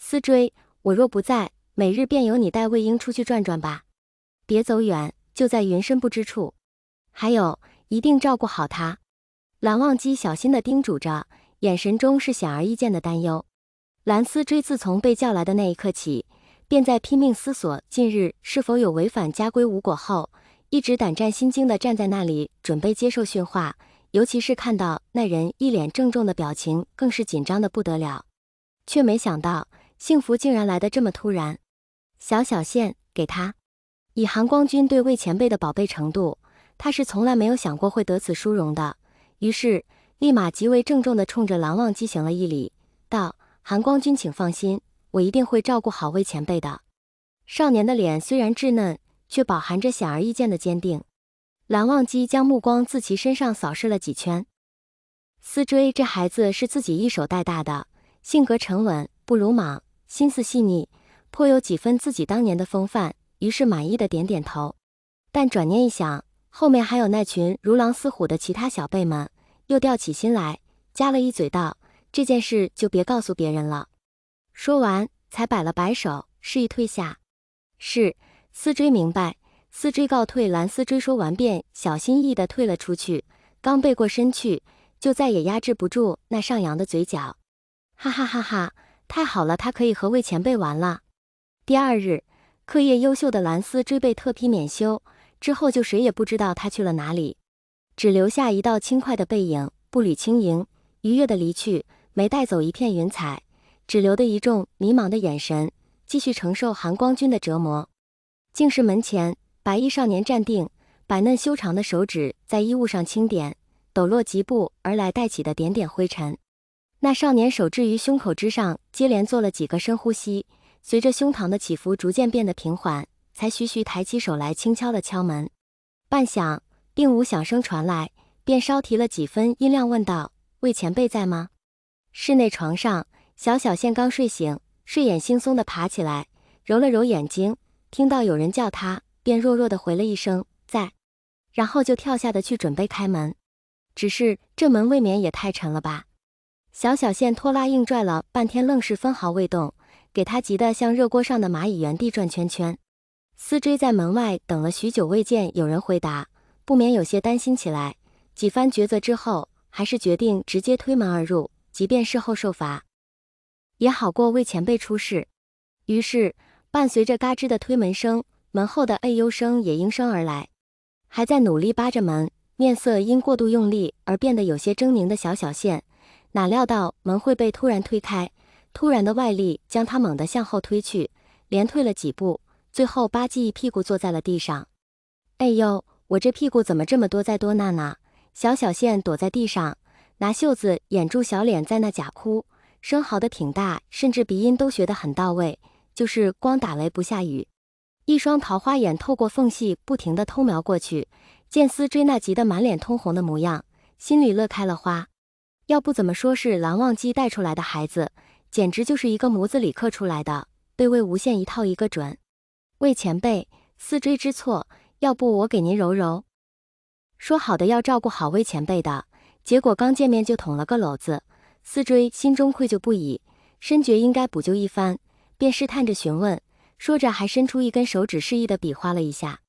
思追，我若不在，每日便由你带魏婴出去转转吧，别走远，就在云深不知处。还有，一定照顾好他。蓝忘机小心地叮嘱着，眼神中是显而易见的担忧。蓝思追自从被叫来的那一刻起，便在拼命思索近日是否有违反家规无果后，一直胆战心惊地站在那里，准备接受训话。尤其是看到那人一脸郑重的表情，更是紧张得不得了。却没想到，幸福竟然来得这么突然。小小线，给他。以韩光君对魏前辈的宝贝程度，他是从来没有想过会得此殊荣的。于是，立马极为郑重地冲着蓝忘机行了一礼，道：“韩光君请放心，我一定会照顾好魏前辈的。”少年的脸虽然稚嫩，却饱含着显而易见的坚定。蓝忘机将目光自其身上扫视了几圈。思追这孩子是自己一手带大的，性格沉稳，不鲁莽，心思细腻，颇有几分自己当年的风范，于是满意的点点头。但转念一想，后面还有那群如狼似虎的其他小辈们，又吊起心来，加了一嘴道：“这件事就别告诉别人了。”说完，才摆了摆手，示意退下。是，思追明白。思追告退，蓝思追说完便小心翼翼地退了出去，刚背过身去，就再也压制不住那上扬的嘴角。哈哈哈哈，太好了，他可以和魏前辈玩了。第二日，课业优秀的蓝思追被特批免休，之后就谁也不知道他去了哪里，只留下一道轻快的背影，步履轻盈，愉悦的离去，没带走一片云彩，只留得一众迷茫的眼神，继续承受韩光君的折磨。净室门前，白衣少年站定，白嫩修长的手指在衣物上轻点，抖落疾步而来带起的点点灰尘。那少年手置于胸口之上，接连做了几个深呼吸，随着胸膛的起伏逐渐变得平缓，才徐徐抬起手来轻敲了敲门。半晌，并无响声传来，便稍提了几分音量问道：“魏前辈在吗？”室内床上，小小线刚睡醒，睡眼惺忪地爬起来，揉了揉眼睛，听到有人叫他，便弱弱地回了一声在，然后就跳下的去准备开门。只是这门未免也太沉了吧。小小线拖拉硬拽了半天，愣是分毫未动，给他急得像热锅上的蚂蚁原地转圈圈。思追在门外等了许久未见有人回答，不免有些担心起来。几番抉择之后，还是决定直接推门而入，即便事后受罚，也好过魏前辈出事。于是伴随着嘎吱的推门声，门后的哎呦声也应声而来。还在努力扒着门，面色因过度用力而变得有些狰狞的小小线，哪料到门会被突然推开，突然的外力将他猛地向后推去，连退了几步，最后吧唧一屁股坐在了地上。哎呦，我这屁股怎么这么多灾多难呢？小小线躲在地上，拿袖子掩住小脸，在那假哭，声嚎得挺大，甚至鼻音都学得很到位，就是光打雷不下雨。一双桃花眼透过缝隙不停地偷瞄过去，见思追那急得满脸通红的模样，心里乐开了花。要不怎么说是蓝忘机带出来的孩子，简直就是一个模子里刻出来的，被魏无羡一套一个准。魏前辈，思追知错，要不我给您揉揉。说好的要照顾好魏前辈的，结果刚见面就捅了个篓子。思追心中愧疚不已，深觉应该补救一番，便试探着询问，说着还伸出一根手指示意地比划了一下。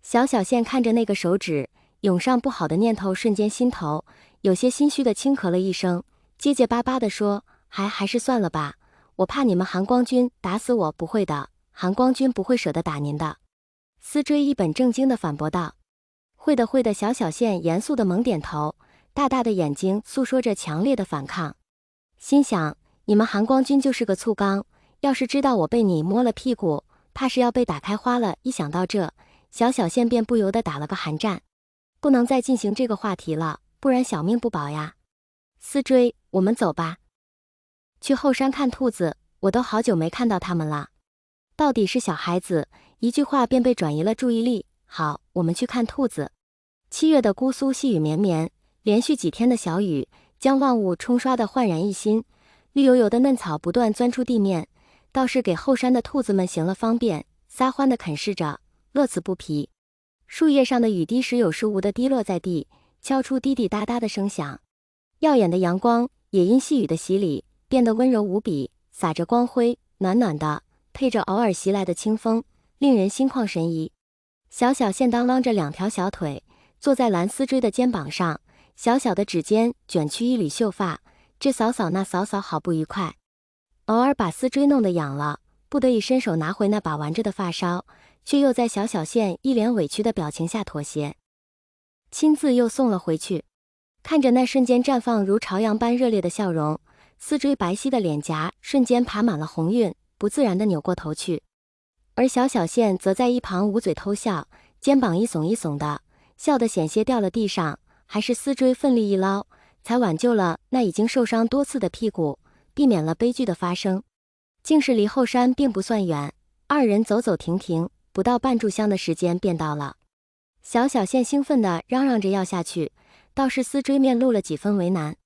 小小线看着那个手指，涌上不好的念头瞬间心头，有些心虚的轻咳了一声，结结巴巴地说：“还是算了吧，我怕你们韩光君打死我。”“不会的，韩光君不会舍得打您的。”思追一本正经地反驳道。“会的会的。”小小线严肃地猛点头，大大的眼睛诉说着强烈的反抗。心想，你们韩光君就是个醋缸，要是知道我被你摸了屁股，怕是要被打开花了。一想到这，小小线便不由得打了个寒战。不能再进行这个话题了，不然小命不保呀。思追，我们走吧。去后山看兔子，我都好久没看到他们了。到底是小孩子，一句话便被转移了注意力。好，我们去看兔子。7月的姑苏细雨绵绵，连续几天的小雨将万物冲刷得焕然一新，绿油油的嫩草不断钻出地面，倒是给后山的兔子们行了方便，撒欢地啃噬着，乐此不疲。树叶上的雨滴时有时无地滴落在地，敲出滴滴答答的声响。耀眼的阳光也因细雨的洗礼变得温柔无比，洒着光辉，暖暖的，配着偶尔袭来的清风，令人心旷神怡。小小线当啷着2条小腿，坐在蓝丝锥的肩膀上，小小的指尖卷去一缕秀发，这扫扫那扫扫，好不愉快。偶尔把丝锥弄得痒了，不得已伸手拿回那把玩着的发梢，却又在小小线一脸委屈的表情下妥协，亲自又送了回去。看着那瞬间绽放如朝阳般热烈的笑容，丝锥白皙的脸颊瞬间爬满了红晕，不自然地扭过头去。而小小线则在一旁捂嘴偷笑，肩膀一耸一耸的，笑得险些掉了地上，还是丝锥奋力一捞，才挽救了那已经受伤多次的屁股，避免了悲剧的发生。竟是离后山并不算远，二人走走停停，不到半炷香的时间便到了。小小线兴奋地嚷嚷着要下去，倒是丝锥面露了几分为难。